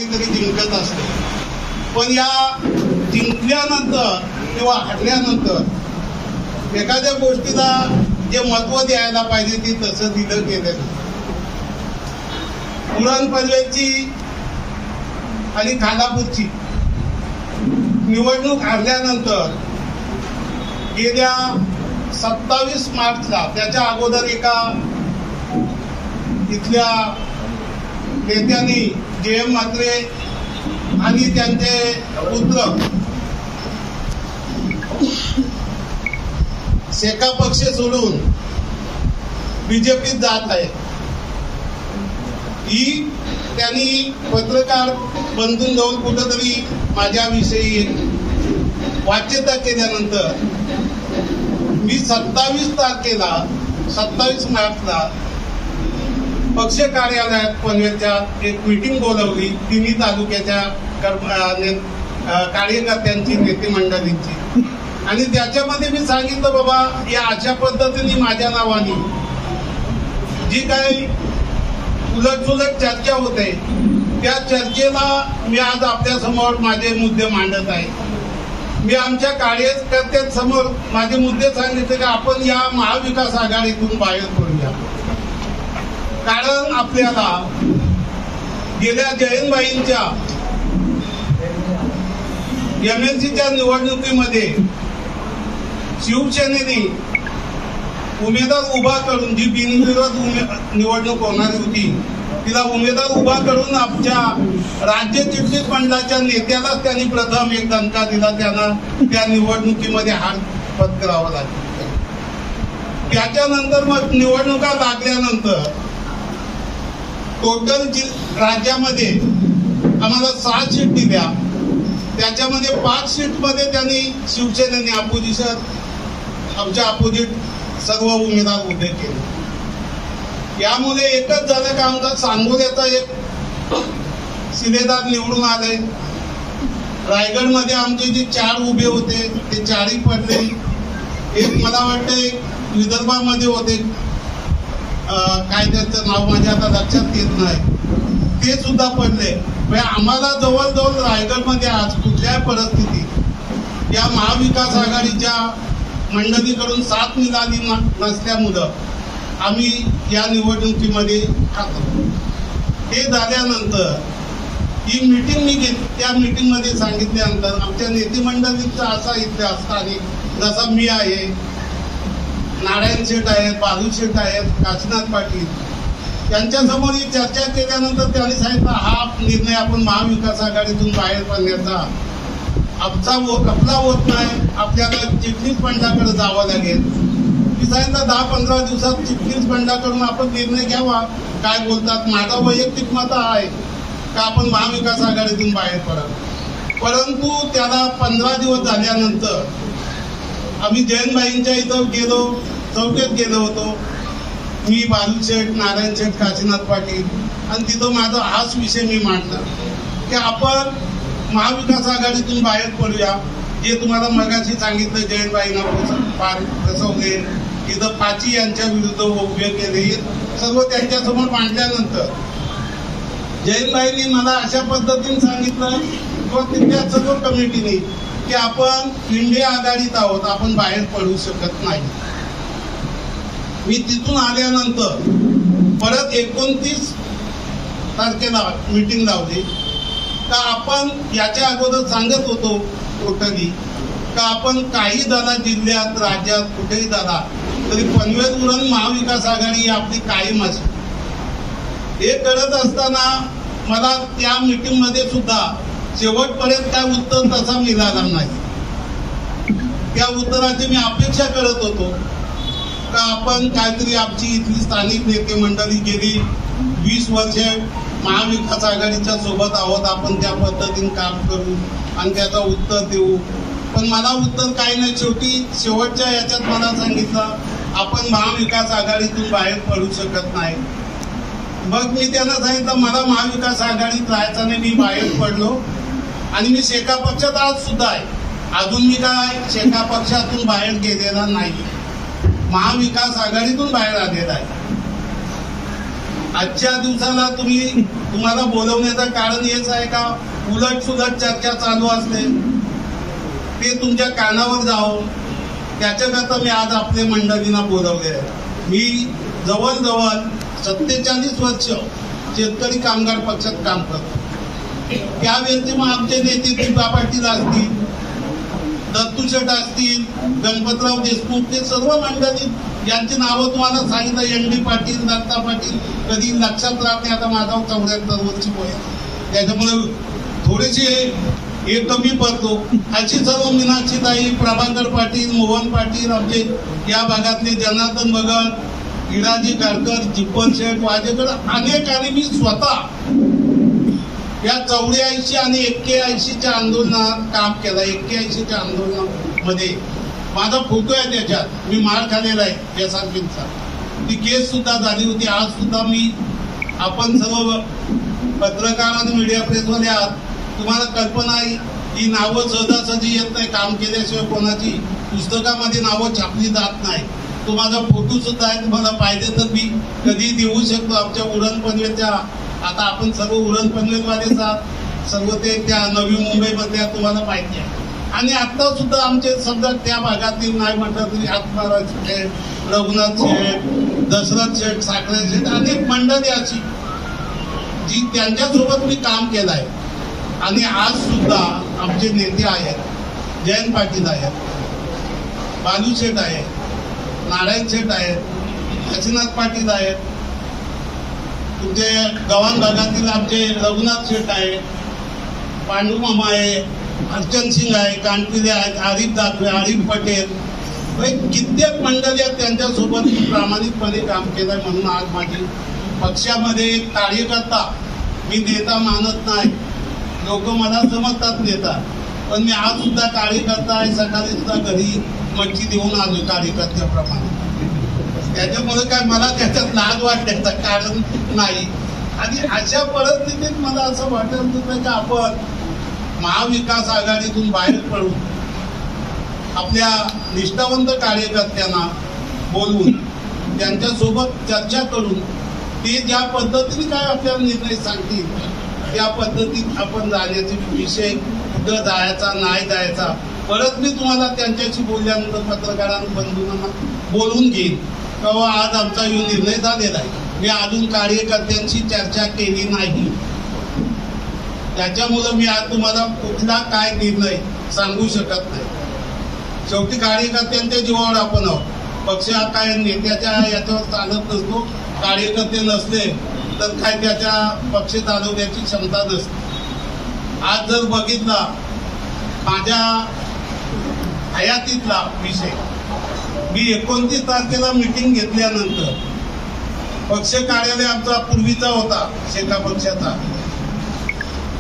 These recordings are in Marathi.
कोणीतरी जिंकत असते, पण या जिंकल्यानंतर किंवा हरल्यानंतर एखाद्या गोष्टीला जे महत्व द्यायला पाहिजे ते तसं दिलं गेलं नाही. पुरण पनवेलची आणि खालापूरची निवडणूक हरल्यानंतर गेल्या 27 मार्चला त्याच्या अगोदर एका इथल्या नेत्यांनी JM म्हात्रे आणि त्यांचे पुत्र शेका पक्ष सोडून बीजेपीत जात आहे. ही त्यांनी पत्रकार बंधून जाऊन कुठंतरी माझ्याविषयी वाच्यता केल्यानंतर मी 27 मार्चला पक्ष कार्यालयात पनवेलच्या एक मीटिंग बोलवली तिन्ही तालुक्याच्या कार्यकर्त्यांची, नेते मंडळींची, आणि त्याच्यामध्ये मी सांगितलं बाबा या अशा पद्धतीने माझ्या नावाने जी काही उलटसुलट चर्चा होते त्या चर्चेला मी आज आपल्या समोर माझे मुद्दे मांडत आहे. मी आमच्या कार्यकर्त्यांसमोर माझे मुद्दे सांगितले की आपण या महाविकास आघाडीतून बाहेर पडूया. कारण आपल्याला गेल्या जयंतबाईंच्या MLCच्या निवडणुकीमध्ये शिवसेनेने उमेदवार उभा करून, जी बिनविरोध निवडणूक होणारी होती, तिला उमेदवार उभा करून आमच्या राज्य चिटणीस मंडळाच्या नेत्यालाच त्यांनी प्रथम एक दणका दिला. त्यांना त्या निवडणुकीमध्ये हार पत्करावा लागला. त्याच्यानंतर मग निवडणुका लागल्यानंतर टोटल राज्यामध्ये आम्हाला 6 सीट दिल्या. त्याच्यामध्ये 5 सीटमध्ये त्यांनी शिवसेनेने आमच्या अपोजिट सर्व उमेदवार उभे केले. यामुळे एकच झालं का आमचा सांगोल्याचा एक शिलेदार निवडून आले. रायगडमध्ये आमचे जे 4 उभे होते ते 4ही पडले. एक मला वाटते विदर्भामध्ये होते, काय त्याचं नाव माझ्या आता लक्षात येत नाही, ते सुद्धा पडले. आम्हाला जवळजवळ रायगडमध्ये आज कुठल्याही परिस्थितीत या महाविकास आघाडीच्या मंडळीकडून साथ मिळाली नसल्यामुळं आम्ही या निवडणुकीमध्ये खातो. हे झाल्यानंतर ही मीटिंग मी घेतली. त्या मीटिंगमध्ये सांगितल्यानंतर आमच्या नेते मंडळींचा असा इतिहास आहे, जसा मी आहे, नारायण शेठ आहेत, बालू शेठ आहेत, काशीनाथ पाटील, त्यांच्यासमोर ही चर्चा केल्यानंतर त्यांनी सांगितलं हा निर्णय आपण महाविकास आघाडीतून बाहेर पडण्याचा आपला होत नाही, आपल्याला चिटणीस मंडळाकडे जावं लागेल. मी सांगितलं 10-15 दिवसात चिटणीस मंडळाकडून आपण निर्णय घ्यावा. काय बोलतात, माझा वैयक्तिक मत आहे का आपण महाविकास आघाडीतून बाहेर पडावं. परंतु त्याला 15 दिवस झाल्यानंतर आम्ही जयंतबाईंच्या इथं गेलो, चौकीत गेलो होतो. मी बालू शेठ, नारायण शेठ, काशीनाथ पाटील, आणि तिथं माझा हाच विषय मी मांडला की आपण महाविकास आघाडीतून बाहेर पडूया. जे तुम्हाला मगाशी सांगितलं, जयंतबाईंना फार फसवले, तिथं पाची यांच्या विरुद्ध उभे केले, सर्व त्यांच्यासमोर मांडल्यानंतर जयंतबाईंनी मला अशा पद्धतीने सांगितलं किंवा तिथल्या सर्व कमिटीने की आपण इंडिया आघाडीत आहोत, आपण बाहेर पडू शकत नाही. मी तिथून आल्यानंतर परत 29 तारखेला मीटिंग लावली का आपण याच्या अगोदर सांगत होतो टोटली का आपण काही झाला जिल्ह्यात, राज्यात, कुठेही झाला तरी पनवेलवरून महाविकास आघाडी ही आपली कायम असेल. हे करत असताना मला त्या मीटिंगमध्ये सुद्धा शेवटपर्यंत काय उत्तर तसा मिळाला नाही. त्या उत्तराची मी अपेक्षा करत होतो का आपण काहीतरी आमची इथली स्थानिक नेते मंडळी गेली 20 वर्षे महाविकास आघाडीच्या सोबत आहोत, आपण त्या पद्धतीने काम करू आणि त्याचं उत्तर देऊ. पण मला उत्तर काही नाही. शेवटच्या याच्यात मला सांगितलं आपण महाविकास आघाडीतून बाहेर पडू शकत नाही. मग मी त्यांना सांगितलं मला महाविकास आघाडीत राहायचं नाही, मी बाहेर पडलो आणि मी शेका पक्षात आज सुद्धा आहे. अजून मी काय शेका पक्षातून बाहेर गेलेला नाही, महाविकास आघाडीतून बाहेर आलेला आहे. आजच्या दिवसाला तुम्हाला बोलवण्याचं कारण हेच आहे का उलट सुलट चर्चा चालू असते ते तुमच्या कानावर जावं त्याच्याकरता मी आज आपल्या मंडळींना बोलवले आहे. मी जवळजवळ 47 वर्ष शेतकरी कामगार पक्षात काम करतो. त्या व्यतिरिक्त आमचे नेते तुका पाटील असतील, दत्तू शेठ असतील, गणपतराव देशमुख, ते सर्व मंडळी यांची नावं तुम्हाला सांगितलं. एन.डी. पाटील, दत्ता पाटील, कधी लक्षात राहत नाही. आता माझा 74 वर्ष वय, त्याच्यामुळे थोडेसे हे कमी पडतो. अशी सर्व मीनाक्षीताई, प्रभाकर पाटील, मोहन पाटील, आमचे या भागातले जनार्दन भगत, हिराजी गाडकर, जिप्पल शेठ, वाजेकर अनेक, आणि मी स्वतः या 84 आणि 81च्या आंदोलनात काम केलं. 81च्या आंदोलनामध्ये माझा फोटो आहे, त्याच्यात मी मार खाल्लेला आहे यासारखीचा. ती केस सुद्धा झाली होती. आज सुद्धा आपण सर्व पत्रकार आणि मीडिया प्रेसवाले आहात, तुम्हाला कल्पना आहे ही नावं सहजासहजी येत नाही. काम केल्याशिवाय कोणाची पुस्तकामध्ये नावं छापली जात नाही. तो माझा फोटो सुद्धा आहे, तुम्हाला पाहिजे तर मी कधी देऊ शकतो. आमच्या उरण पनवेलच्या, आता आपण सर्व उरण पनवेलवालेच आहात, सर्व ते त्या नवी मुंबईमधल्या तुम्हाला माहिती आहे. आणि आता सुद्धा आमचे समजा त्या भागातील नाही म्हटलं तरी आत्माराज शेठ, रघुनाथ शेठ, दशरथ शेठ, साखरे शेठ, अनेक मंडळी अशी जी त्यांच्यासोबत मी काम केलं आहे. आणि आज सुद्धा आमचे नेते आहेत, जयंत पाटील आहेत, बालू शेठ आहेत, नारायण शेठ आहेत, काशीनाथ पाटील आहेत, तुमचे गव्हाण भागातील आमचे रघुनाथ शेठ आहे, पांडू मामा आहे, अर्चन सिंग आहे, कानपिले आहेत, आरिफ दाखवे, आरिफ पटेल, कित्येक मंडळी आहेत. त्यांच्यासोबत मी प्रामाणिकपणे काम केलंय. म्हणून आज माझी पक्षामध्ये एक कार्यकर्ता, मी नेता मानत नाही, लोक मला समजतात नेता, पण मी आज सुद्धा कार्यकर्ता आहे. सकाळी सुद्धा घरी मच्छी देऊन आलो कार्यकर्त्याप्रमाणे. त्याच्यामुळे काय मला त्याच्यात लाज वाटण्याचं कारण नाही. आणि अशा परिस्थितीत मला असं वाटत होतं की आपण महाविकास आघाडीतून बाहेर पडून आपल्या निष्ठावंत कार्यकर्त्यांना बोलवून त्यांच्यासोबत चर्चा करून ते ज्या पद्धतीने काय आपल्याला निर्णय सांगतील त्या पद्धतीत आपण जाण्याचे विषय, कुठं जायचा नाही जायचा, परत मी तुम्हाला त्यांच्याशी बोलल्यानंतर पत्रकारांना बंधूंना बोलवून घेईन. तेव्हा आज आमचा यो निर्णय झालेला आहे. मी अजून कार्यकर्त्यांशी चर्चा केली नाही, त्याच्यामुळे मी आज तुम्हाला कुठला काय निर्णय सांगू शकत नाही. शेवटी कार्यकर्त्यांच्या जीवावर आपण आहोत. पक्ष काय नेत्याच्या याच्यावर चालत नसतो. कार्यकर्ते नसले तर काय त्याच्या पक्ष चालवण्याची क्षमता नसते. आज जर बघितला माझ्या हयातीतला विषय, मी 29 तारखेला मीटिंग घेतल्यानंतर पक्ष कार्यालय आमचा पूर्वीचा होता शेका पक्षाचा,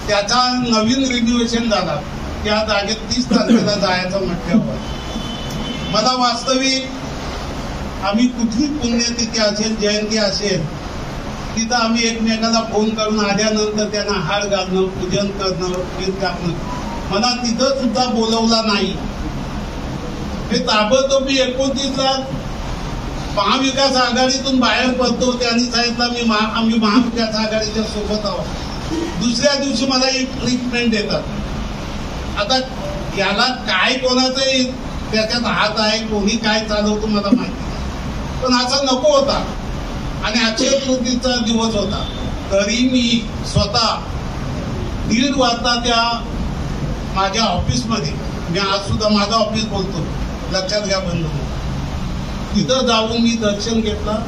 त्याचा नवीन रिन्युएशन झाला. त्या जागेत 30 तारखेला जायचं म्हटल्यावर मला वास्तविक आम्ही कुठली पुण्यतिथी असेल, जयंती असेल, तिथं आम्ही एकमेकाला फोन करून आल्यानंतर त्यांना हार घालणं, पूजन करणं, गीत गाणं, मला तिथं सुद्धा बोलवला नाही. हे ताबडतोब मी 29ला महाविकास आघाडीतून बाहेर पडतो. त्यांनी सांगितलं आम्ही महाविकास आघाडीच्या सोबत आहोत. दुसऱ्या दिवशी मला एक ट्रीटमेंट देतात. आता याला काय कोणाचंही त्याच्यात हात आहे, कोणी काय चालवतो मला माहिती, पण असा नको होता. आणि अक्षय तृतीयेचा दिवस होता, तरी मी स्वतः 1:30 वाजता त्या माझ्या ऑफिसमध्ये, मी आज सुद्धा माझं ऑफिस बोलतो, लक्षात घ्या बंधू, तिथं जाऊन मी दर्शन घेतलं,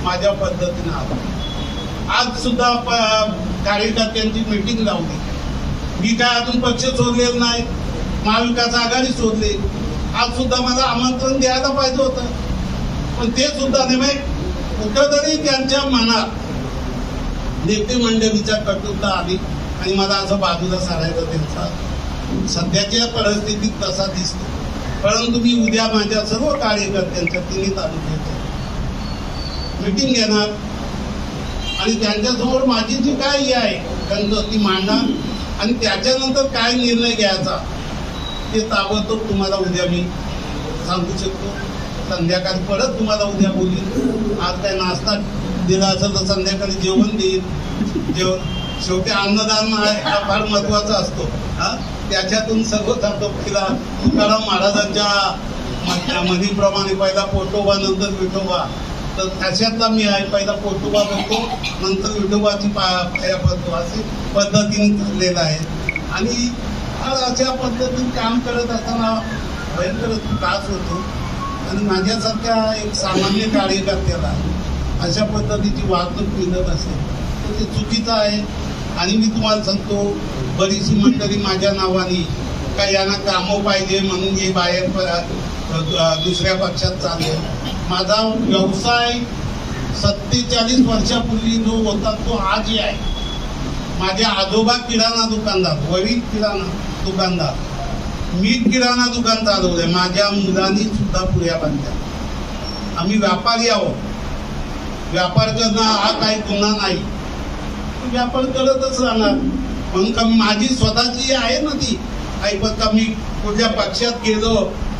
माझ्या पद्धतीनं आलो. आज सुद्धा कार्यकर्त्यांची मीटिंग लावली. मी काय अजून पक्ष सोडलेला नाही, महाविकास आघाडी सोडली. आज सुद्धा मला आमंत्रण द्यायला पाहिजे होतं, पण ते सुद्धा नाही. कुठंतरी त्यांच्या मनात नेते मंडळीच्या कटुता आली आणि मला असं बाजूला सारायचं त्यांचा सध्याच्या परिस्थितीत तसा दिसतो. परंतु मी उद्या माझ्या सर्व कार्यकर्त्यांच्या 3 तालुक्याच्या मीटिंग घेणार आणि त्यांच्यासमोर माझी जी काय आहे गंध ती मांडणार आणि त्याच्यानंतर काय निर्णय घ्यायचा ते ताबडतोब तुम्हाला उद्या मी सांगू शकतो. संध्याकाळी परत तुम्हाला उद्या बोलीन. आज काय नाश्ता दिला असेल तर संध्याकाळी जेवण देईल. शेवटी अन्नदान हा फार महत्वाचा असतो. त्याच्यातून सर्व जातो. तिला तुकाराम महाराजांच्या म्हणीप्रमाणे पहिला पोटोबा नंतर विठोबा, तर त्याच्यातला मी आहे. पहिला पोटोबा बघतो, नंतर विठोबाची पाया पडतो, अशी पद्धतीने चाललेलं आहे. आणि अशा पद्धतीने काम करत असताना भयंकर त्रास होतो. आणि माझ्यासारख्या एक सामान्य कार्यकर्त्याला अशा पद्धतीची वागणूक मिळत असेल तर ते चुकीचं आहे. आणि मी तुम्हाला सांगतो, बरीचशी मंडळी माझ्या नावाने का यांना कामं पाहिजे म्हणून हे बाहेर दुसऱ्या पक्षात चालले. माझा व्यवसाय 47 वर्षापूर्वी जो होता तो आजही आहे. माझे आजोबा किराणा दुकानदार, वडील किराणा दुकानदार, मी किराणा दुकान चालवलंय. माझ्या मुलांनी सुद्धा पुऱ्या बांधल्या. आम्ही व्यापारी आहोत. व्यापार करणं हा काही गुन्हा नाही. व्यापार करतच राहणार. म्हणून का माझी स्वतःची आहे ना ती ऐकत का मी कुठल्या पक्षात गेलो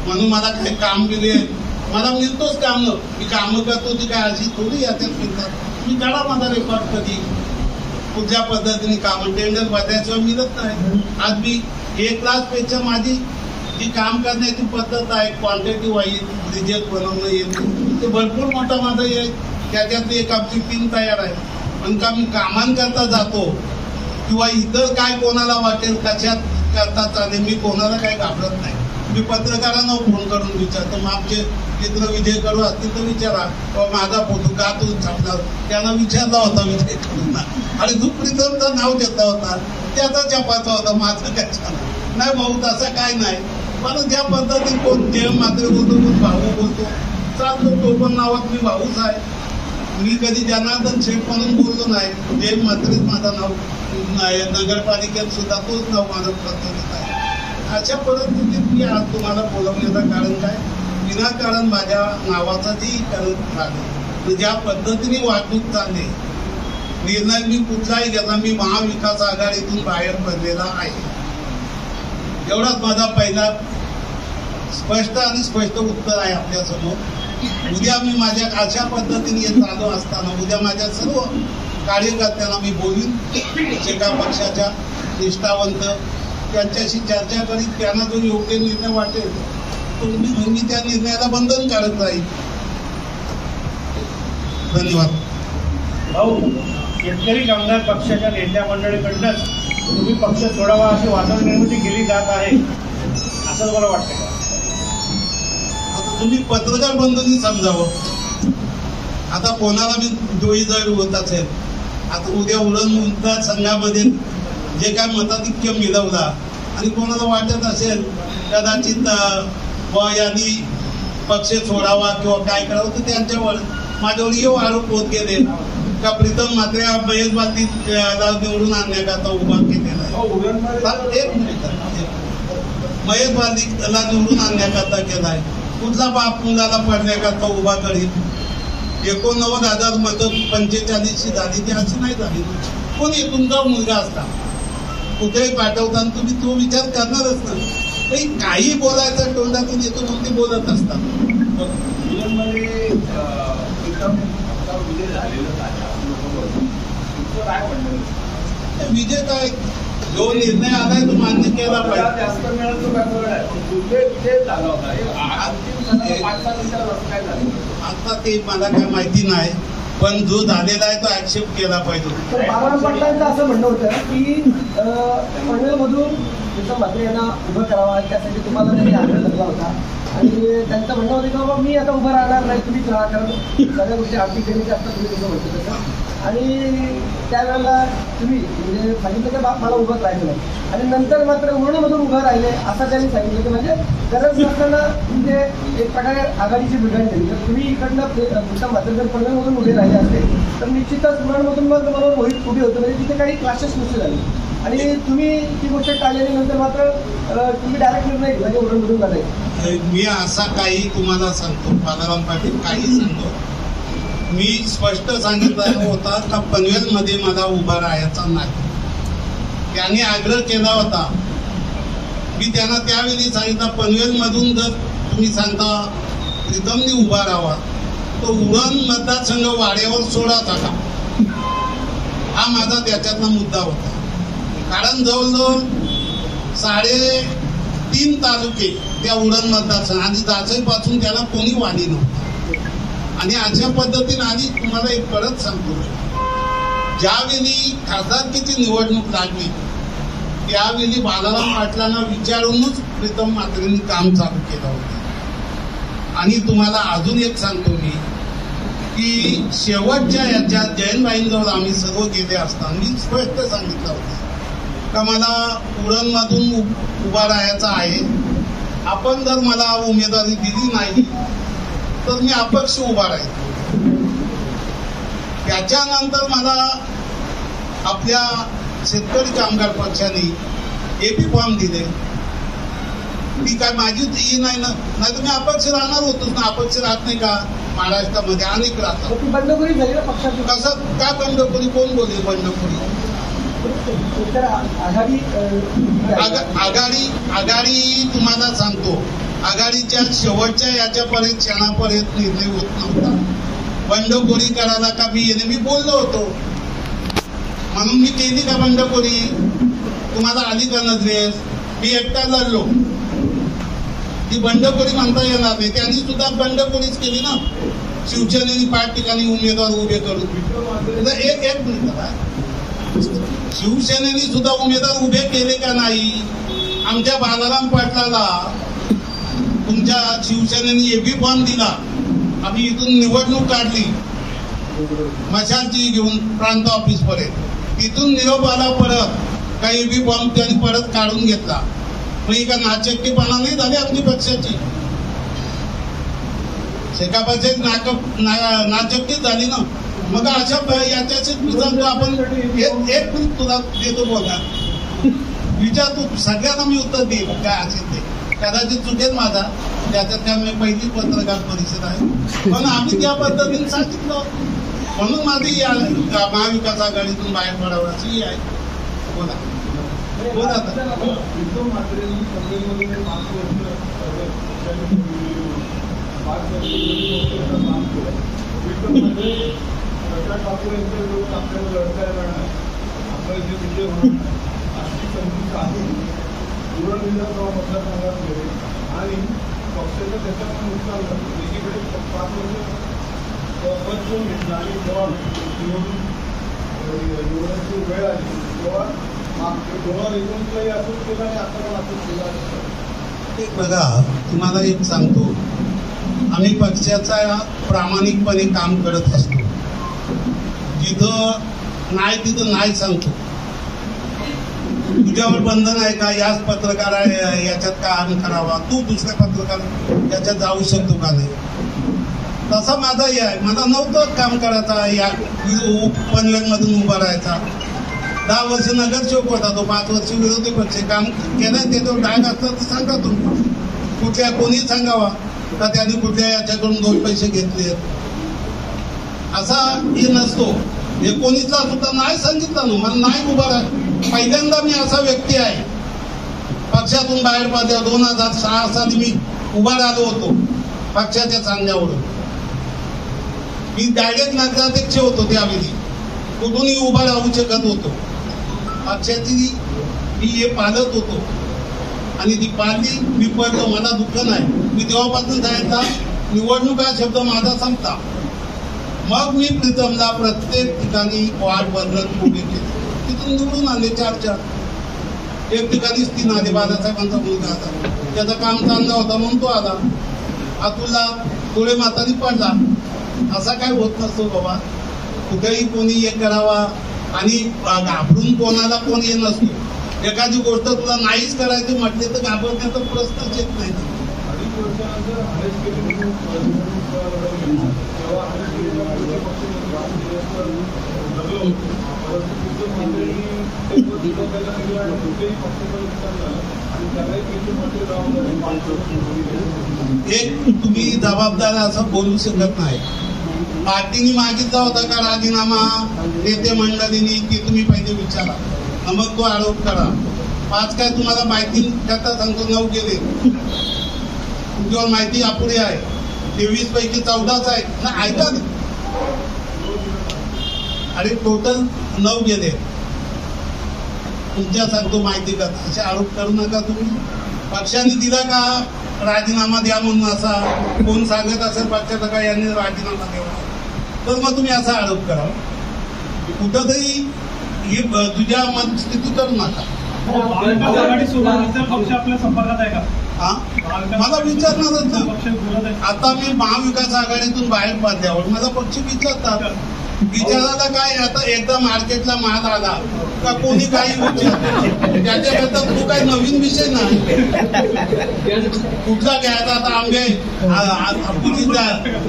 म्हणून मला काही काम मिळेल, मला मिळतोच काम. मी कामं करतो ती काय अशी थोडी याच्यात मिळतात. मी काढा माझा रेकॉर्ड कधी कुठल्या पद्धतीने काम टेंडर भरल्याशिवाय मिळत नाही. आज मी 1 लाखपेक्षा माझी जी काम करण्याची पद्धत आहे, क्वांटिटी वाईज रिजेक्ट बनवणं येते, ते भरपूर मोठा माझा आहे. त्याच्यातली एक आमची टीम तयार आहे. पण का मी कामांकरता जातो किंवा इतर काय कोणाला वाटेल कशात करता चालेल, मी कोणाला काही घाबरत नाही. मी पत्रकारांना फोन करून विचारतो. मग आमचे मित्र विजय करू असतील तर विचारा, माझा फोटो का तू छापला, त्यांना विचारला होता विजय करूंना. आणि तू प्रीतमचं नाव घेतला होता, त्याचा छापाचा होता, माझं काय छान नाही भाऊ, तसं काय नाही. मला ज्या पद्धतीने कोण जे मात्र बोलतो, कोण भाऊ बोलतो चालतो, तो पण नावात मी भाऊच आहे. मी कधी जनार्दन शेठ म्हणून बोललो नाही. जे मात्रेच माझं नाव नगरपालिकेत सुद्धा तोच नाव माझं प्रचलित आहे. अशा परिस्थितीत मी आज तुम्हाला बोलवण्याचं कारण काय, विनाकारण माझ्या नावाचंही करत राहिले. ज्या पद्धतीने वाहतूक चालली, निर्णय मी कुठलाही घेतला. मी महाविकास आघाडीतून बाहेर पडलेला आहे. एवढाच माझा पहिला स्पष्ट आणि स्पष्ट उत्तर आहे आपल्यासमोर. उद्या मी माझ्या अशा पद्धतीने चालू असताना उद्या माझ्या सर्व कार्यकर्त्यांना मी बोलीन, जे का पक्षाच्या निष्ठावंत त्यांच्याशी चर्चा करीत, त्यांना जो योग्य निर्णय वाटेल तो मी त्या निर्णयाला बंधनकारक राहील. धन्यवाद. भाऊ, शेतकरी कामगार पक्षाच्या नेत्या मंडळीकडूनच तुम्ही पक्ष सोडावा अशी वातावरण निर्मिती केली जात आहे, असं मला वाटतं का? तुम्ही पत्रकार बंधूंनी समजावं. आता कोणाला मी डोळी जर होत असेल, आता उद्या उरण संघामध्ये जे काय मताधिक्य मिळवला आणि कोणाला वाटत असेल कदाचित यांनी पक्ष सोडावा किंवा काय करावं, तर त्यांच्यावर माझ्यावर येऊ आरोप होत गेले का प्रीतम म्हात्रे महेशबादीत निवडून आणण्याकरता उभा केलेला आहे. एक मिनिट, महेशबादीला निवडून आणण्याकरता केलाय. कुठला बाप मुलाला पडण्याकरता उभा करील. 89,000 मतं 45ची झाली, ती अशी नाही झाली. कोणी तुमचा मुलगा असता कुठेही पाठवताना तुम्ही तो विचार करणारच नाही. काही बोलायचं तोंडातून येतो म्हणून ते बोलत असतात. विजय काय, जो निर्णय आलाय तो मान्य केला पाहिजे. आता ते मला काय माहिती नाही, पण जो झालेला आहे तो ऍक्सेप्ट केला पाहिजे. बाबाराम पाटलांचं असं म्हणणं होतं की पनवेलमधून प्रीतम म्हात्रे यांना उभं करावा, त्यासाठी तुम्हाला त्यांनी आग्रह धरला होता. आणि त्यांचं म्हणणं होतं की बाबा मी आता उभं राहणार नाही, तुम्हीच राहा, कारण सगळ्या गोष्टी आर्थिक गणित असतात, तुम्ही तसं म्हणतो तसं. आणि त्यावेळेला तुम्ही म्हणजे सांगितलं की बाप मला उभंच राहिलं नाही. आणि नंतर मात्र उरणमधून उभं राहिले असं त्यांनी सांगितलं की म्हणजे गरज नसताना म्हणजे एक प्रकारे आघाडीची बिघाड झाली. तर तुम्ही इकडनं प्रीतम म्हात्रे जर पनवेलमधून उभे राहिले असते तर निश्चितच उरणमधून मग मला मोहित उभे होते, म्हणजे तिथे काही क्लासेस नसते झाले. आणि तुम्ही ती गोष्ट टाळल्यानंतर मात्र तुम्ही डायरेक्ट निर्णय घेतला की उरणमधून काढायचं. मी असा काही तुम्हाला सांगतो, बालाराम पाटील काही सांगतो. मी स्पष्ट सांगितलं होता का पनवेलमध्ये मला उभा राहायचा नाही. त्यांनी आग्रह केला होता. मी त्यांना त्यावेळी सांगितलं पनवेलमधून जर तुम्ही सांगता प्रीतमनी उभा राहावा तो उरण मतदारसंघ वाड्यावर सोडायचा का, हा माझा त्याच्यातला मुद्दा होता. कारण जवळजवळ 3.5 तालुके त्या उरण मतदारसंघ आणि दासईपासून त्याला कोणी वाली नव्हतं. आणि अशा पद्धतीने आणि तुम्हाला एक परत सांगतो, ज्यावेळी खासदारकीची निवडणूक लागली त्यावेळी बालाराम पाटलांना विचारूनच प्रीतम म्हात्रेंनी काम चालू केलं होतं. आणि तुम्हाला अजून एक सांगतो मी की शेवटच्या याच्यात जयंतबाईंजवळ आम्ही सर्व गेले असताना मी स्पष्ट सांगितलं होतं का मला उरणमधून उभा राहायचा आहे. आपण जर मला उमेदवारी दिली नाही तर मी अपक्ष उभा राहील. त्याच्यानंतर मला आपल्या शेतकरी कामगार पक्षाने एपी फॉर्म दिले. ती काय माझी ही नाही ना, नाही तर मी अपक्ष राहणार होतोच ना. अपक्ष राहत नाही का महाराष्ट्रामध्ये अनेक राहतात. बंडखोरी झाली ना पक्षाची. कसं का बंडखोरी, कोण बोलेल बंडखोरी? आघाडी तुम्हाला सांगतो, आघाडीच्या शेवटच्या याच्यापर्यंत क्षणापर्यंत निर्णय होत नव्हता. बंडखोरी करायला का मी बोललो होतो म्हणून मी केली का बंडखोरी? तुम्हाला आली का नजरेस? मी एकटा लढलो, ती बंडखोरी म्हणता येणार नाही. त्यांनी सुद्धा बंडखोरीच केली ना. शिवसेनेने 5 ठिकाणी उमेदवार उभे करून एक मिनिट, शिवसेनेने सुद्धा उमेदवार उभे केले का नाही? आमच्या बालाराम पाटलाला तुमच्या शिवसेनेने एबी फॉर्म दिला. आम्ही इथून निवडणूक काढली मशालची घेऊन प्रांत ऑफिस पर्यंत. तिथून निरोप आला परत काही एबी फॉर्म त्यांनी परत काढून घेतला. मग का नाचक्कीपणा नाही झाली आपली पक्षाची? शेकापाची नाचक्कीच झाली ना. मग अशा याच्याशीच विचारतो आपण. एक मिनिट तुला देतो बोला, विचार तू सगळ्यांना मी उत्तर देईल काय असेल ते. कदाचित चुकेल माझा, त्याच्यात काय मी पहिली पत्रकार परिषद आहे, पण आम्ही त्या पद्धतीने सांगितलं म्हणून माझी महाविकास आघाडीतून बाहेर पडावं अशी आहे. बोला बोला. आणि पक्षाचं त्याच्यामुळे नुकसान झालं. एकीकडे 5 वर्ष पद घेऊन घेतलं आणि जेव्हा निवडण्याची वेळ आली तेव्हा 2019लाही असंच केलं आणि आता पण असंच केलं. एक बघा, तुम्हाला एक सांगतो, आम्ही पक्षाचा प्रामाणिकपणे काम करत असतो. जिथं नाही तिथं नाही सांगतो. तुझ्यावर बंधन आहे का याच पत्रकार याच्यात काम करावा, तू दुसऱ्या पत्रकार याच्यात जाऊ शकतो का नाही, तसा माझा हे आहे. मला नव्हतं काम करायचा या पनवेलमधून उभा राहायचा. 10 वर्ष नगरसेवक होता तो, 5 वर्ष विरोधी पक्ष काम केलं. त्याच्यावर डाग असतात तर सांगा तुम्ही, कुठल्या कोणी सांगावा का त्यांनी कुठल्या याच्याकडून 2 पैसे घेतले. असा हे नसतो. 19ला सुद्धा नाही सांगितलं ना, मला नाही उभा राहा. पहिल्यांदा मी असा व्यक्ती आहे पक्षातून बाहेर पडल्या. 2006 साली मी उभा राहिलो होतो पक्षाच्या सांगण्यावरून. मी डायरेक्ट नगराध्यक्ष होतो त्यावेळी, कुठूनही उभा राहू शकत होतो. पक्षाची मी हे पालत होतो आणि ती पाळली. मी पडलो, मला दुःख नाही. मी तेव्हापासून जायचा निवडणूक हा शब्द माझा संपता. मग मी प्रीतमला प्रत्येक ठिकाणी वार्ड बदलत उभे केले. तिथून निवडून आले 4-4. एक ठिकाणीच 3 आले. बाळासाहेबांचा मुलगा आता, त्याचं काम चांगलं होता म्हणून तो आला. अतुलला थोडे म्हातारी पडला. असा काय होत नसतो बाबा. कुठेही कोणी हे करावा आणि घाबरून कोणाला कोण हे नसतो. एखादी गोष्ट तुला नाहीच करायची म्हटले तर घाबरण्याचा प्रश्नच येत नाही. 2.5 वर्षानंतर एक तुम्ही जबाबदार असं बोलू शकत नाही. पार्टीने मागितला होता का राजीनामा नेते मंडळींनी, की तुम्ही पहिले विचारा, मग तो आरोप करा. 5 काय तुम्हाला माहिती करता सांगतो, 9 गेले. तुमच्यावर माहिती अपुरी आहे. 23 पैकी 14च आहे ना. ऐका ना, अरे टोटल 9 गेले. तुमच्या सांगतो माहिती का, असे आरोप करू नका तुम्ही. पक्षाने दिला का राजीनामा द्या म्हणून, असा कोण सांगत असेल पक्षाचा का यांनी राजीनामा द्यावा, तर मग तुम्ही असा आरोप करा. कुठंतरी ही तुझ्या मनस्थिती करू नका. पक्ष आपल्या संपर्कात आहे का? हा, मला विचारणारच ना. आता मी महाविकास आघाडीतून बाहेर पडल्यावर माझा पक्ष विचारतात. विचारायला काय, आता एकदा मार्केटला माल आला का कोणी काही विचारतो, त्याच्याकरता तू काही नवीन विषय नाही. कुठला घ्यायचा आता आंबे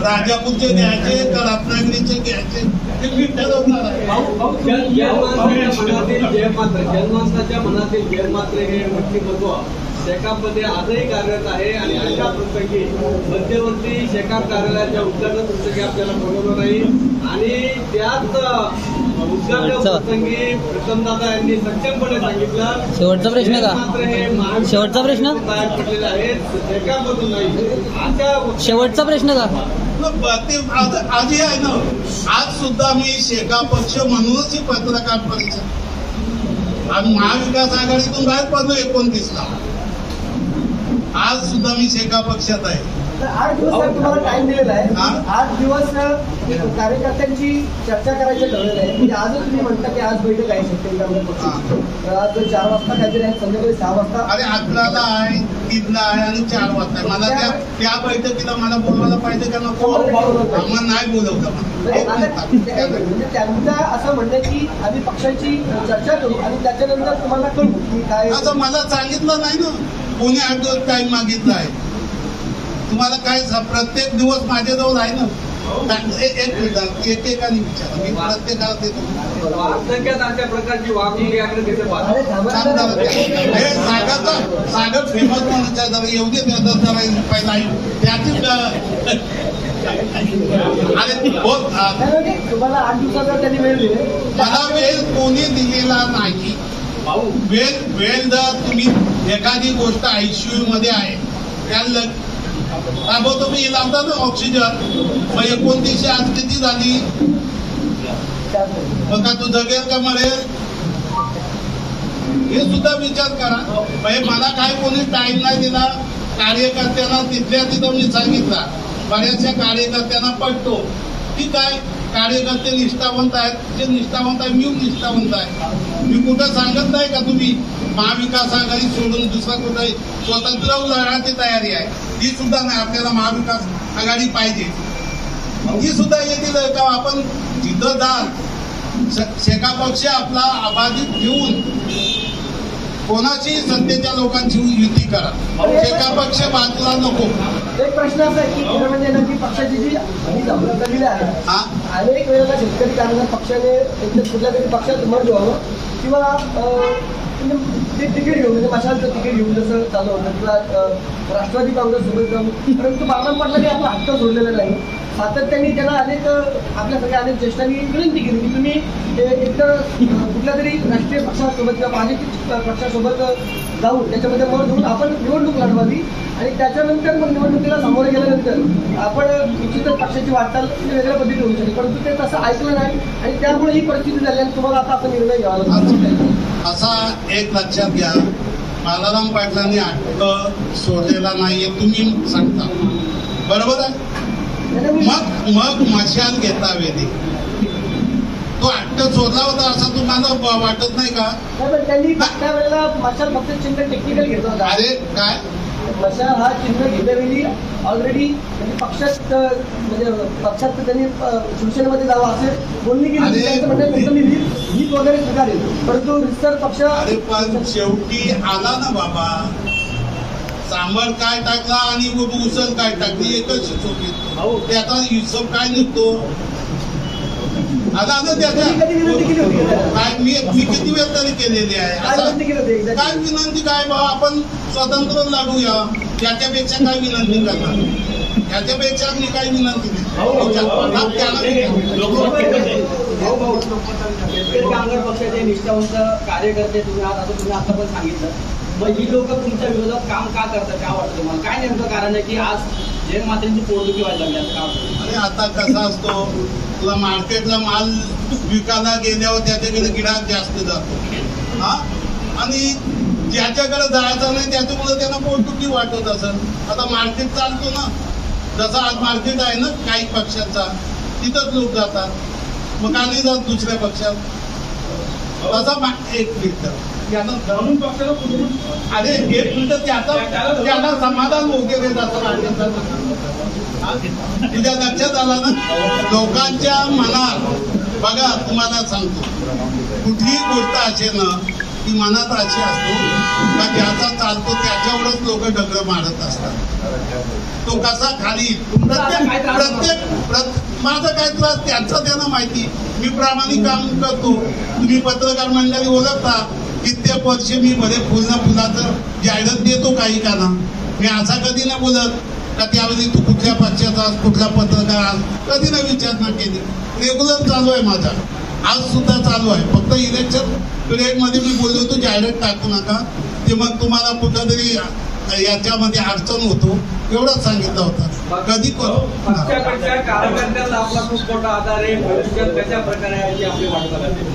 राजापूरचे घ्यायचे का रत्नागिरीचे घ्यायचे हे मी ठरवणार आहे. जन्मांताच्या मनातील गैरमात्र हे व्यक्तिमत्व शेकापमध्ये आजही कार्यरत आहे आणि अशा प्रसंगी मध्यवर्ती शेकाप कार्यालयाच्या उद्घाटन प्रसंगी आपल्याला बोलवलं नाही. आणि त्याच उद्घाटन प्रसंगी प्रथमदादा यांनी सक्षमपणे सांगितलं, शेवटचा प्रश्न का? शेवटचा प्रश्न बाहेर पडलेले आहेत, शेकापमधून नाही. शेवटचा प्रश्न का? ते आजही आहे ना. आज सुद्धा मी शेका पक्ष म्हणूनच ही पत्रकार परिषद, आणि महाविकास आघाडीतून बाहेर पडलो 29ला. आज सुद्धा मी शेका पक्षात आहे. 8 दिवस तुम्हाला टाइम दिलेला आहे. 8 दिवस कार्यकर्त्यांची चर्चा करायचं ठरलेलं आहे. म्हणजे आजच तुम्ही म्हणता की आज बैठक आहे शेतकरी कामगार पक्षाची. आज 4 वाजता काहीतरी आहे, संध्याकाळी 6 वाजता. अरे 11ला आहे, 3ला आहे आणि 4 वाजता आहे. मला त्या बैठकीला मला बोलवायला पाहिजे का नको? मग नाही बोलवलं. म्हणजे त्यांचं असं म्हणणं की आम्ही पक्षाची चर्चा करू आणि त्याच्यानंतर तुम्हाला कळू की काय. असं मला सांगितलं नाही ना. कोणी 8 दिवस टाइम मागितला आहे. तुम्हाला काय प्रत्येक दिवस माझ्याजवळ आहे ना. एक मिनिट एकेकाने विचारा, मी प्रत्येकाला देतो. अशा प्रकारची वागणूक याकडे तिथे सागर फेमस म्हणून जरा एवढे पहिला त्याची तुम्हाला 8 दिवसाचा त्यांनी वेळ दिले. मला वेळ कोणी दिलेला नाही. वेळ जर तुम्ही एखादी गोष्ट ICU मध्ये आहे त्याला तुम्ही लावता ना ऑक्सिजन, मग 29 आज किती झाली? मग का तू जगेल का मरेल हे सुद्धा विचार करा. मला काय कोणी टाइम नाही दिला. कार्यकर्त्यांना तिथल्या तिथं मी सांगितलं, बऱ्याचशा कार्यकर्त्यांना पटतो. ठीक आहे, कार्यकर्ते निष्ठावंत आहेत. जे निष्ठावंत आहे, मी निष्ठावंत आहे. मी कुठं सांगत नाही का तुम्ही महाविकास आघाडी सोडून दुसरा कुठे स्वतंत्र लढण्याची तयारी आहे. ही सुद्धा नाही. आपल्याला महाविकास आघाडी पाहिजे. ही सुद्धा येतील का आपण जिथं जाल शेका पक्ष आपला अबाधित घेऊन कोणाची सत्तेच्या लोकांची युती करा. शेका पक्ष बाजूला नको. एक प्रश्न असा आहे की म्हणजे नक्की पक्षाची जी दिली आहे, अनेक वेळेला शेतकरी कामगार पक्षाने कुठल्या तरी पक्षात मर्ज व्हावं किंवा ते तिकीट घेऊन, म्हणजे मशालचं तिकीट घेऊन जसं चालू होतं किंवा राष्ट्रवादी काँग्रेस सोबत जाऊन, परंतु बाबा पाटलांनी आपला हक्क सोडलेला नाही. सातत्याने त्यांना आपल्यासारख्या अनेक ज्येष्ठांनी विनंती केली की तुम्ही एकतर कुठल्या तरी राष्ट्रीय पक्षासोबत किंवा भाजप पक्षासोबत जाऊन त्याच्यामध्ये मत होऊन आपण निवडणूक लढवावी आणि त्याच्यानंतर मग निवडणुकीला सामोरे गेल्यानंतर आपण निश्चितच पक्षाची वाटचाल वेगळ्या पद्धतीने होऊ शकते. परंतु ते तसं ऐकलं नाही आणि त्यामुळे ही परिस्थिती झाली आणि तुम्हाला आता आपण निर्णय घ्यावा लागतो. असा एक लक्षात घ्या, बालाराम पाटलांनी हक्क सोडलेला नाहीये तुम्ही सांगता, बरोबर आहे. मग मशाल घेता वेळी तो हट्ट सोडला होता असं तुम्हाला वाटत नाही का? त्यांनी त्यावेळेला मशाल फक्त चिन्ह टेक्निकल घेतला होता. अरे काय मशाल हा चिन्ह घेण्यावेळी ऑलरेडी म्हणजे पक्षात त्यांनी शिवसेनेमध्ये जावं असे बोलणी केली. त्यांचं म्हणणं मी हीच वगैरे स्वीकारेल, परंतु रिस्टर पक्ष. अरे पण शेवटी आला ना बाबा, सांबर काय टाकला आणि उसळ काय टाकली एकच हिशोब निघतो. त्याचा हिशोब काय निघतो आता त्याच्या काय मी किती वेळ तरी केलेली आहे. काय विनंती काय बाबा, आपण स्वतंत्र लढूया. त्याच्यापेक्षा काय विनंती करणार? त्याच्यापेक्षा मी काही विनंती नाही. कामगार पक्षाचे निष्ठावंत कार्यकर्ते तुम्ही आता पण सांगितलं, मग ही लोक तुमच्या विरोधात काम का करतात, काय वाटतं तुम्हाला? काय नेमकं कारण आहे की आज जैन मातेची पोटदुखी व्हायला लागली असं का? आणि आता कसा असतो, तुला मार्केटला माल विकायला गेल्यावर त्याच्याकडे गिराक जास्त जातो हा, आणि ज्याच्याकडे जायचं नाही त्याच्यामुळे त्यांना पोटदुखी वाटत असेल. आता मार्केट चालतो ना, जसं आज मार्केट आहे ना काही पक्षाचा, तिथंच लोक जातात, मग का नाही जात दुसऱ्या पक्षात? तसा एक मिनिट यांना म्हणून पक्षाला कुठून अरे एक मिनिट त्याला समाधान वगैरे जातं. तुझ्या लक्षात आला ना, लोकांच्या मनात बघा, तुम्हाला सांगतो, कुठलीही गोष्ट असेल ना ती मनात अशी असतो का ज्याचा चालतो त्याच्यावरच लोक डगर मारत असतात. तो कसा खाली प्रत्येक माझा काय त्रास त्यांचा त्यांना माहिती. मी प्रामाणिक काम करतो. तुम्ही पत्रकार मंडळी ओळखता, कित्येक वर्ष मी मध्ये फुलाचं जाहिरात देतो काही काना. मी असा कधी नाही बोलत का त्यावेळी तू कुठल्या पक्षाचा कुठला पत्रकार, कधी नाही विचारणा केली. रेग्युलर चालू आहे माझा, आज सुद्धा चालू आहे. फक्त इलेक्शन पिरियडमध्ये मी बोललो होतो जाहिरात टाकू नका, ते मग तुम्हाला कुठंतरी याच्यामध्ये अडचण होतो एवढंच सांगितलं होतं. कधी करू पक्षाकडच्या कार्यकर्त्यांना आपला खूप मोठा आधार आहे. भविष्यात कशा प्रकारे याची आपली वाटचाल असेल?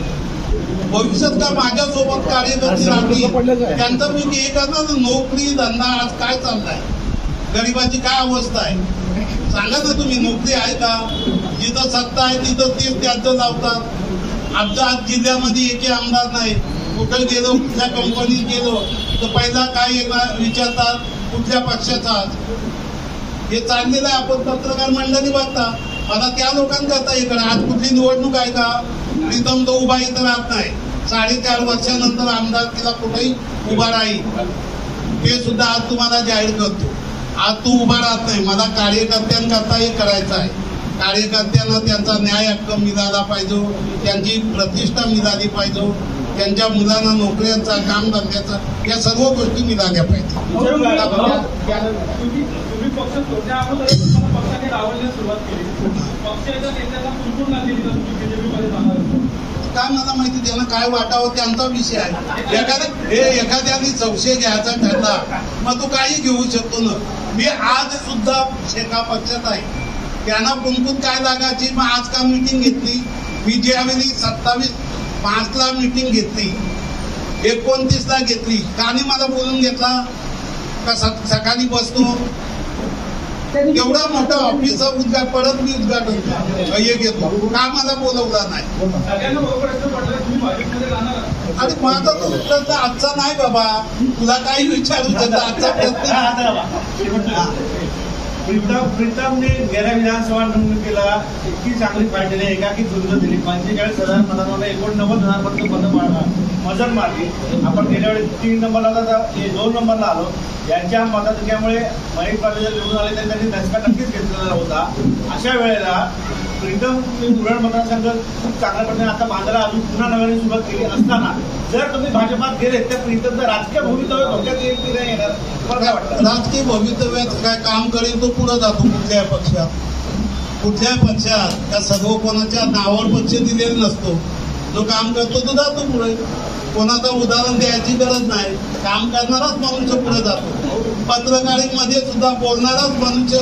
भविष्यात का माझ्यासोबत कार्यकर्ते राहतील त्यांचं मी हे करणार. नोकरी धंदा आज काय चाललाय, गरिबाची काय अवस्था आहे सांगा ना तुम्ही. नोकरी आहे का? जिथं सत्ता आहे तिथं तेच त्यांचं लावतात. आमच्या आज जिल्ह्यामध्ये एकही आमदार नाही. कुठं गेलो, कुठल्या कंपनीत गेलो तर पहिला काय विचारतात, कुठल्या पक्षाचा. हे चाललेलं आहे. आपण पत्रकार मंडळी बघता, आता त्या लोकांकरता इकडे आज कुठली निवडणूक आहे का? प्रीतम तो उभा इथं राहत नाही. 4.5 वर्षानंतर आमदार तिला कुठेही उभा राहील, ते सुद्धा आज तुम्हाला जाहीर करतो. आज तू उभा राहत नाही. मला कार्यकर्त्यांकरता हे करायचं आहे. कार्यकर्त्यांना त्यांचा न्याय हक्क मिळाला पाहिजे, त्यांची प्रतिष्ठा मिळाली पाहिजे, त्यांच्या मुलांना नोकऱ्यांचा, कामधंद्याचा, या सर्व गोष्टी मिळाल्या पाहिजे. तुम्ही पक्ष सोडण्या अगोदर पक्षाने रावण्यास सुरुवात केली. पक्षाच्या नेत्यांना कुलपूर नाही दिली, तुम्ही बीजेपीमध्ये जाणार काय मला माहिती, त्यांना काय वाटावं त्यांचा विषय आहे. एखाद्याने संशय घ्यायचा ठरला मग तो काही घेऊ शकतो ना. मी आज सुद्धा एका पक्षात आहे, त्यांना कुणकुण काय लागायची. मग आज का मीटिंग घेतली मी, ज्यावेळी 27/5 मीटिंग घेतली, 29 घेतली, कानी मला बोलून घेतला का सकाळी बसतो. एवढा मोठा ऑफिसचा परत मी उद्घाटन हे घेतो का मला बोलवला नाही. सगळ्यांना बरोबर म्हटलं तुम्ही भाजपमध्ये जाणार. आणि माझा तो प्रश्न आजचा नाही बाबा, तुला काही विचारू आजचा प्रश्न. प्रीतमने गेल्या विधानसभा निवडणुकीला इतकी चांगली फाईट दिली, एकाकी दुर्ग दिली. 45,000 मतांवर 49,000 मजल मारली. आपण गेल्या वेळी 3 नंबरला आला, 2 नंबरला आलो. यांच्या मताधिक्यामुळे महेश पाटील निवडून आले तर त्यांनी धसका नक्कीच घेतलेला होता. अशा वेळेला प्रीतम उरण मतदारसंघ खूप चांगल्या पद्धतीने आता बांधायला अजून पुन्हा नव्याने सुरुवात केली असताना जर तुम्ही भाजपात गेले तर प्रीतमचं राजकीय भवितव्य धोक्यात येईल की नाही येणार, तुम्हाला काय वाटतं? राजकीय भवितव्यात काय काम करेल तो पुढे जातो. कुठल्याही पक्षात त्या सर्व कोणाच्या नावावर पक्ष दिलेला नसतो. जो काम करतो तो जातो पुढे. कोणाचं उदाहरण द्यायची गरज नाही. काम करणाराच मनुष्य पुढे जातो. पत्रकारितेमध्ये सुद्धा बोलणाराच मनुष्य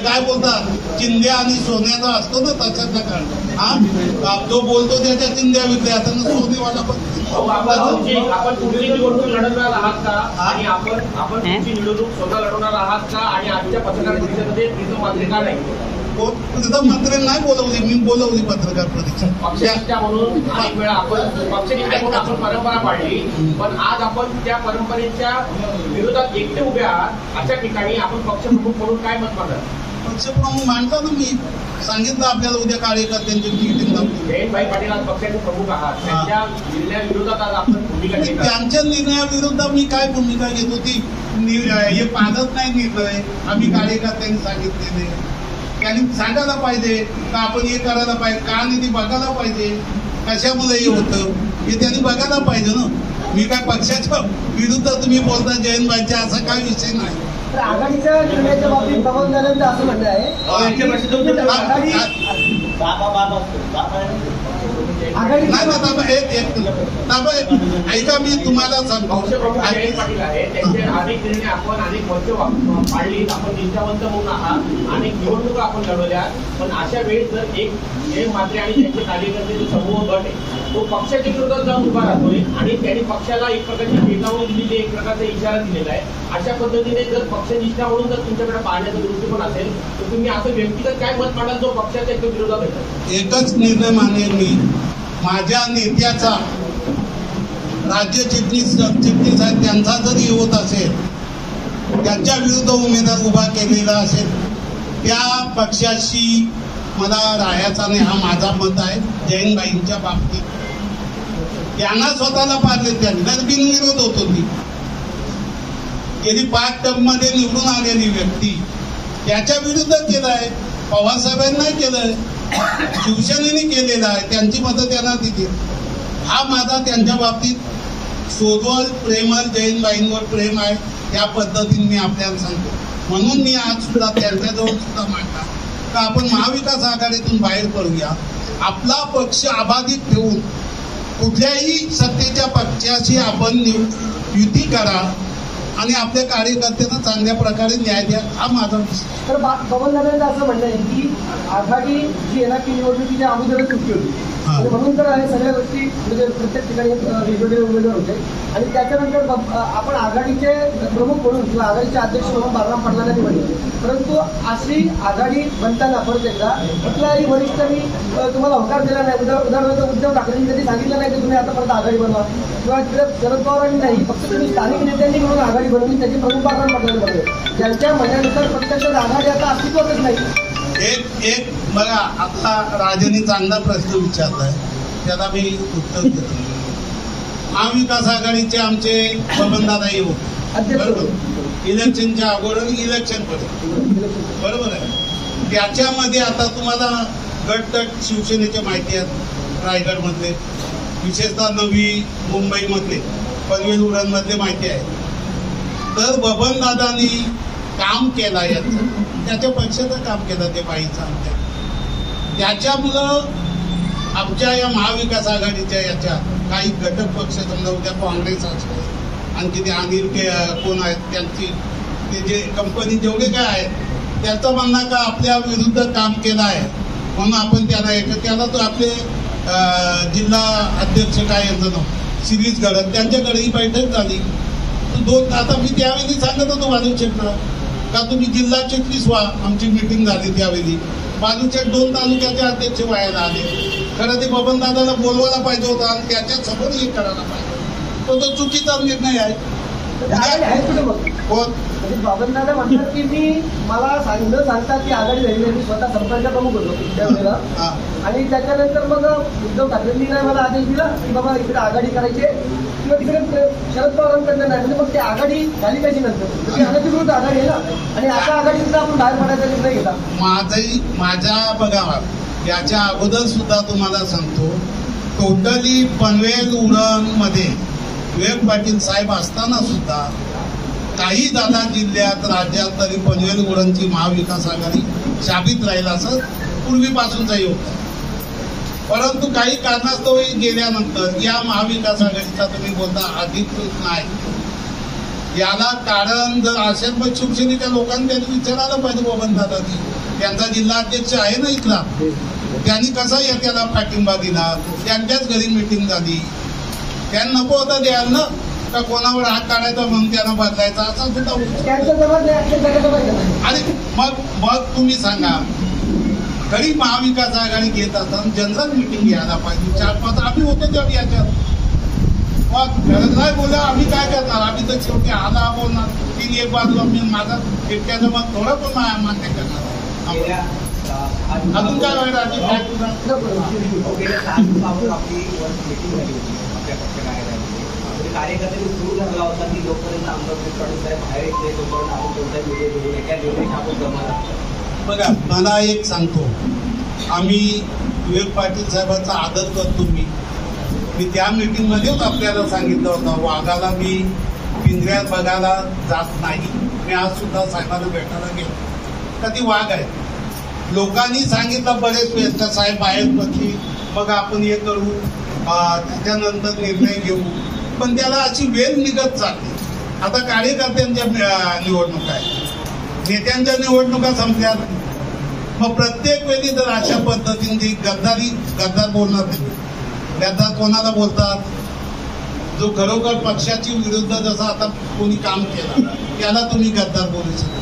काय बोलतात, चिंध्या आणि सोन्याचा असतो ना तशाचा काळ. हा जो बोलतो त्याच्या चिंध्या विकल्या त्यांना सोनेवाला पण. आपण पुढची निवडणूक लढवणार आहात का? आणि आपण पुढची निवडणूक स्वतः लढवणार आहात का? आणि आजच्या पत्रकार परिषदेमध्ये प्रीतम मात्रे का नाही? प्रीतम मात्रे नाही बोलवली, मी बोलवली पत्रकार परिषद. पक्षनिष्ठा म्हणून अनेक वेळा पक्षनिष्ठा म्हणून आपण परंपरा पाळली, पण आज आपण त्या परंपरेच्या विरोधात एकटे उभे आहात. अशा ठिकाणी आपण पक्षप्रमुख म्हणून काय मत मांडणार? पक्षप्रमुख मांडताना मी सांगितलं आपल्याला उद्या कार्यकर्त्यांची मीटिंग लावतो. जयंतभाई पाटील आज पक्षाचे प्रमुख आहात, त्यांच्या निर्णयाविरोधात आज आपण भूमिका घेत आहात. त्यांच्या निर्णयाविरुद्ध मी काय भूमिका घेत होती, हे पाळत नाही निर्णय आम्ही कार्यकर्त्यांनी सांगितलेले. त्यांनी सांगायला पाहिजे का आपण हे करायला पाहिजे, का नाही ते बघायला पाहिजे, कशामुळे हे होतं हे त्यांनी बघायला पाहिजे ना. मी काय पक्षाच्या विरुद्ध तुम्ही बोलता जयंतभाईच्या, असा काय विषय नाही. आघाडीच्या निर्णयाच्या बाबतीत पवन दादांचं असं म्हणणं आहे आघाडी नाही ना ताबा ऐका मी तुम्हाला सांगतो जयंत पाटील आहे त्यांचे अनेक निर्णय आपण अनेक वर्ष पाळली आपण निष्ठावंत म्हणून आहात अनेक निवडणुका आपण लढवल्या पण अशा वेळेस जर एक जयंत म्हात्रे आणि त्यांचे कार्यकर्ते जो समूह गट आहे तो पक्षाच्या विरोधात जाऊन उभा राहतोय आणि त्यांनी पक्षाला एक प्रकारची चेतावणी दिलेली एक प्रकारचा इशारा दिलेला आहे अशा पद्धतीने जर पक्षनिष्ठा म्हणून जर तुमच्याकडे पाहण्याचा दृष्टिकोन असेल तर तुम्ही असं व्यक्तिगत काय मत मांडाल जो पक्षाच्या एक विरोधात येतो एकच निर्णय मानेल मी माझ्या नेत्याचा राज्य चिटणीस आहे त्यांचा जरी होत असेल त्यांच्या विरुद्ध उमेदवार उभा केलेला असेल त्या पक्षाशी मला राहायचा नाही हा माझा मत आहे जयंतबाईंच्या बाबतीत त्यांना स्वतःला पारले त्यांनी नाही बिनविरोध होतो ती गेली 5 टर्ममध्ये निवडून आलेली व्यक्ती त्याच्या विरुद्ध केलं आहे पवारसाहेबांनी केलंय शिवसेनेने केलेलं आहे त्यांची मतं त्यांना दिली हा माझा त्यांच्या बाबतीत सोजवळ प्रेमळ जयंतबाईंवर प्रेम आहे त्या पद्धतीने मी आपल्याला सांगतो म्हणून मी आज सुद्धा त्यांच्याजवळ सुद्धा मांडला का आपण महाविकास आघाडीतून बाहेर पडूया आपला पक्ष अबाधित ठेवून कुठल्याही सत्तेच्या पक्षाशी आपण युती करा आणि आपल्या कार्यकर्त्यांना चांगल्या प्रकारे न्याय द्या हा माझा विषय. तर बबनदादांचं असं म्हणणं आहे की आघाडी जी आहे ना ती निवडणुकीच्या अगोदरच सुटली होती आणि म्हणून तर हे सगळ्या गोष्टी म्हणजे प्रत्येक ठिकाणी वेगवेगळे उमेदवार होते आणि त्याच्यानंतर आपण आघाडीचे प्रमुख म्हणून किंवा आघाडीचे अध्यक्ष म्हणून बाळराम पाटलांना निवडले परंतु अशी आघाडी बनताना परत एकदा कुठल्याही वरिष्ठांनी तुम्हाला होकार दिला नाही उदाहरणार्थ उद्धव ठाकरेंनी कधी सांगितलं नाही की तुम्ही आता परत आघाडी बनवा किंवा शरद पवारांनी नाही फक्त तुम्ही स्थानिक नेत्यांनी म्हणून आघाडी बनवली त्याची प्रमुख बाळराम पाटलांनी बनवली ज्यांच्या म्हणण्यानुसार प्रत्यक्षात आघाडी आता अस्तित्वातच नाही. एक बघा आता राजांनी चांगला प्रश्न विचारलाय त्याला मी उत्तर देतो महाविकास आघाडीचे आमचे बबनदादा येऊ बरोबर इलेक्शनच्या अगोदर इलेक्शन बरोबर आहे त्याच्यामध्ये आता तुम्हाला गट शिवसेनेचे माहिती आहेत रायगडमधले विशेषतः नवी मुंबईमधले पनवेल उरणमधले माहिती आहे तर बबनदादांनी काम केलं याचं त्याच्या पक्षाचं काम केलं ते बाईचं आमच्या त्याच्यामुळं आमच्या या महाविकास आघाडीच्या याच्या काही घटक पक्ष समजा उद्या काँग्रेस असेल आणखी ते अनिल कोण आहेत त्यांची ते जे कंपनी जेवढे काय आहेत त्याचं म्हणणं का आपल्या विरुद्ध काम केलं आहे म्हणून आपण त्याला तो आपले जिल्हा अध्यक्ष काय यांचं नाव शिरीष गडद त्यांच्याकडे ही बैठक झाली आता मी त्यावेळी सांगत होतो बालूशेठला का तुम्ही जिल्हा चिटणीस व्हा आमची मीटिंग झाली त्यावेळी बालूशेठ 2 तालुक्याचे अध्यक्ष व्हायला आले खरं ते बबनदादाला बोलवायला पाहिजे होता आणि त्याच्या समोर हे करायला पाहिजे तो चुकीचा निर्णय आहे. बबनदादा म्हणतात की मला न सांगता की आघाडी झाली मी स्वतः सरपंच प्रमुख होतो त्यावेळेला आणि त्याच्यानंतर मग उद्धव ठाकरेंनी नाही मला आदेश दिला की बाबा इकडे आघाडी करायची किंवा तिकडे शरद पवारांकडनं नाही म्हणजे मग ती आघाडी झाली कशी नंतर ती अनधिकृत आघाडी आहे ना आणि अशा आघाडी सुद्धा आपण बाहेर पडायचा निर्णय घेता. माझ्या बघा याच्या अगोदर सुद्धा तुम्हाला सांगतो टोटली पनवेल उरण मध्ये विवेक पाटील साहेब असताना सुद्धा काही जादा जिल्ह्यात राज्यात तरी पनवेल उरणची महाविकास आघाडी शाबित राहील असं पूर्वीपासूनचा होता परंतु काही कारणास्तव गेल्यानंतर या महाविकास आघाडीचा तुम्ही बोलता अधिकृत नाही याला कारण जर असेल मग शिवसेनेच्या लोकांनी त्यांनी विचारायला पाहिजे बबनदादांनी त्यांचा जिल्हा अध्यक्ष आहे ना इथला त्यांनी कसा या त्याला पाठिंबा दिला त्यांच्याच घरी मिटिंग झाली त्यांना नको होता द्याल ना का कोणावर हात काढायचा म्हणून त्यांना बदलायचा असा सुद्धा आणि मग तुम्ही सांगा तरी महाविकास आघाडी घेत असताना जनरल मिटिंग घ्यायला पाहिजे 4-5 आम्ही होतो तेवढी याच्यात मग गरज नाही बोला आम्ही काय करणार आम्ही तर शेवटी आला बोलणार 3 बाजू आम्ही माझा एकट्याचं मग थोडं पण मान्य करणार अजून काय होईल राजीव कार्यकर्ते सुरू झाला होता की जोपर्यंत आमदार बाहेर येते तोपर्यंत आपण कोणताही व्हिडिओ घेऊ एका निर्णय आपण जमणार. बघा मला एक सांगतो आम्ही विवेक पाटील साहेबांचा आदर करतो मी त्या मीटिंगमध्येच आपल्याला सांगितलं होतं वाघाला मी पिंजऱ्यात बघायला जात नाही मी आज सुद्धा साहेबांना भेटायला गेलो का ती वाघ आहे लोकांनी सांगितलं बरेच वेळेस साहेब बाहेर बसली मग आपण हे करू, त्याच्यानंतर निर्णय घेऊ. पण त्याला अशी वेळ निघत जाते. आता कार्यकर्त्यांच्या निवडणुका आहेत, नेत्यांच्या निवडणुका संपल्यात. मग प्रत्येक वेळी जर अशा पद्धतीने गद्दार बोलणार नाही. गद्दार कोणाला बोलतात? जो खरोखर पक्षाची विरुद्ध जसं आता कोणी काम केलं त्याला तुम्ही गद्दार बोलू शकता.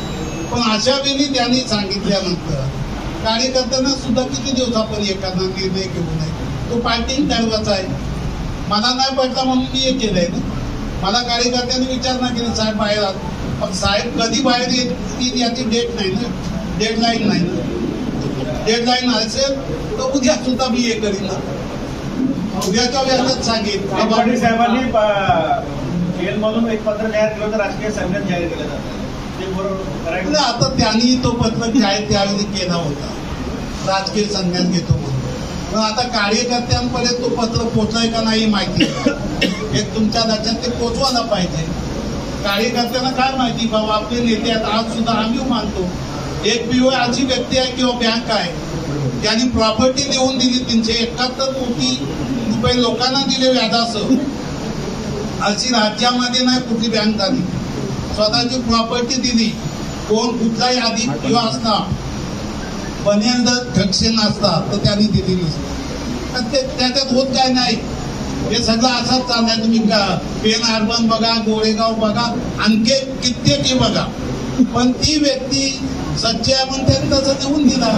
पण अशा वेळी त्यांनी सांगितल्यानंतर कार्यकर्त्यांना सुद्धा किती दिवस आपण एखादा निर्णय घेऊ नये. तो पार्टी ठरवायचा आहे. मला नाही पडला म्हणून मी हे केलंय ना. मला कार्यकर्त्यांनी विचारणा केली साहेब बाहेर आहात, पण साहेब कधी बाहेर येतील याची डेट नाही ना, डेडलाईन नाही ना. डेडलाईन असेल तर उद्या सुद्धा मी हे करीन ना. उद्याच्या वेळेलाच सांगेन. पाटील साहेबांनी जेलमधून एक पत्र जाहीर केलं होतं, राजकीय संघटन जाहीर केलं जातं. ते बरोबर आता त्यांनी तो पत्र जाहीर त्यावेळी केला होता, राजकीय संज्ञान घेतो म्हणून. पण आता कार्यकर्त्यांपर्यंत तो पत्र पोहोचलाय का नाही माहिती. एक तुमच्या लक्षात ते पोहोचवायला पाहिजे. कार्यकर्त्यांना काय माहिती बाबा आपले नेते आहेत. आज सुद्धा आम्ही मानतो एक पीओ अशी व्यक्ती आहे किंवा बँक आहे त्यांनी प्रॉपर्टी लिहून दिली 371 कोटी रुपये लोकांना दिले व्याजासह. अशी राज्यामध्ये नाही कुठली बँक झाली. स्वतःची प्रॉपर्टी दिली. कोण कुठलाही अधिक किंवा असता बनेल ठक्षे नसतात तर त्यांनी दिली नसते. त्याच्यात होत काय नाही. हे सगळं असंच चाललंय. तुम्ही पेन अर्बन बघा, गोरेगाव बघा, आणखी कित्येक बघा. पण ती व्यक्ती सच्ची आहे म्हणून त्यांनी तसं देऊन दिला.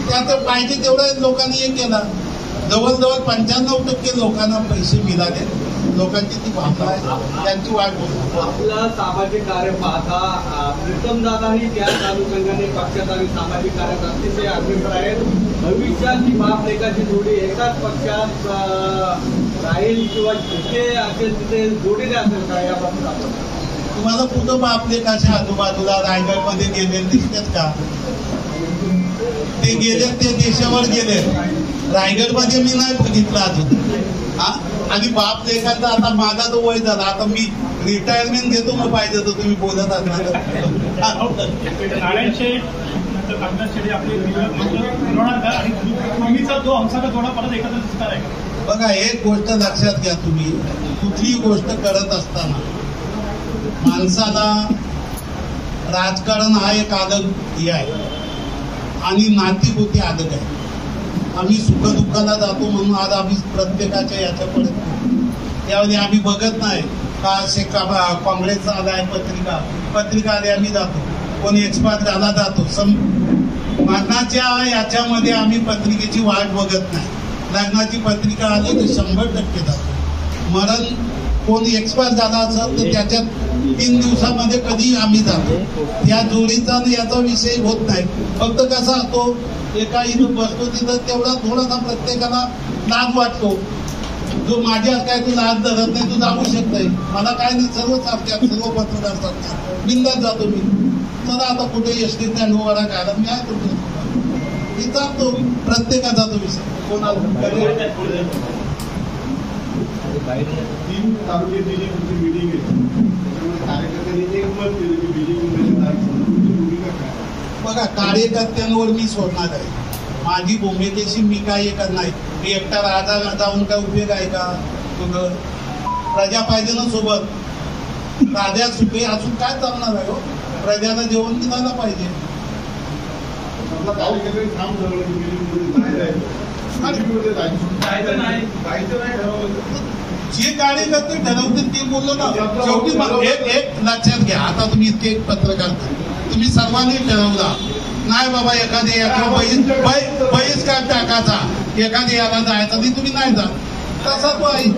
त्यात पाहिजे तेवढ्या लोकांनी हे केला. जवळजवळ 95% लोकांना पैसे मिळाले. लोकांची ती भावना आहे, त्यांची वाट बघतो. आपलं सामाजिक कार्य पाहता प्रीतम दादाही त्या अनुषंगाने पक्षात आणि सामाजिक कार्यात अतिशय अग्रेसर आहेत. भविष्यात ही बाप लेकाची जोडी एकाच पक्षात राहील किंवा जिथे असेल तिथे जोडीने असेल का याबाबत आपण तुम्हाला कुठं बाप लेकाच्या आजूबाजूला रायगडमध्ये गेले दिसतात का? ते गेले ते देशावर गेले. रायगडमध्ये मी नाही बघितलं अजून. आणि बाप लेखाचा आता माझा तो वय झाला. आता मी रिटायरमेंट घेतो मग पाहिजे तर तुम्ही बोलत असणार. बघा एक गोष्ट लक्षात घ्या. तुम्ही कुठलीही गोष्ट करत असताना माणसाला राजकारण हा एक आदग हे आहे आणि नातीभूती आदग आहे. आम्ही सुखदुःखाला जातो म्हणून आज आम्ही प्रत्येकाच्या याच्यापर्यंत यावेळी आम्ही बघत नाही का काँग्रेसचा आलाय पत्रिका आली आम्ही जातो. कोणी एक्सपायर झाला जातो. मरणाच्या याच्यामध्ये आम्ही पत्रिकेची वाट बघत नाही. लग्नाची पत्रिका आली तर 100% जातो. मरण कोणी एक्सपायर झाला असेल तर त्याच्यात 3 दिवसामध्ये कधी आम्ही जातो. त्या जोडीचा याचा विषय होत नाही. फक्त कसा असतो एका इथं बसतो तिथं तेवढा थोडासा प्रत्येकाला लाज वाटतो. जो माझ्या काय तू लाज धरत नाही तू जाऊ शकतोय. मला काय नाही सर्व सारख्या सर्व पत्रकार सारख्या बिंदास जातो मी. चला आता कुठे एसटी स्टँड उभा घाला मी आहे कुठे मी जातो. प्रत्येकाचा तो विषय कोणाला 3 तालुक्याची जी मिटिंग आहे त्याच्यामुळे कार्यकर्त्यांनी एक मत केलं की बीजेपी भूमिका काय. बघा कार्यकर्त्यांवर मी सोडणार आहे. माझी भूमिकेशी मी काय हे करणार नाही. मी एकटा राजा जाऊन काय उपयोग आहे का? तुझं प्रजा पाहिजे ना सोबत. राजा सुखी असून काय चालणार आहे हो. प्रजाला जेवण दिलायला पाहिजे. कार्यकर्त्यांनी ठाम ठरवलं की बीजेपीमध्ये जायचं नाही ठरवलं. जे कार्यकर्ते ठरवतील ते बोललो ना. शेवटी एक लक्षात घ्या. आता तुम्ही इतके पत्रकार तुम्ही सर्वांनी ठरवला नाही बाबा एखाद्या बहिष्कार टाकायचा एखाद्या याला जायचा नाही तुम्ही नाही जा तसा तो आहे.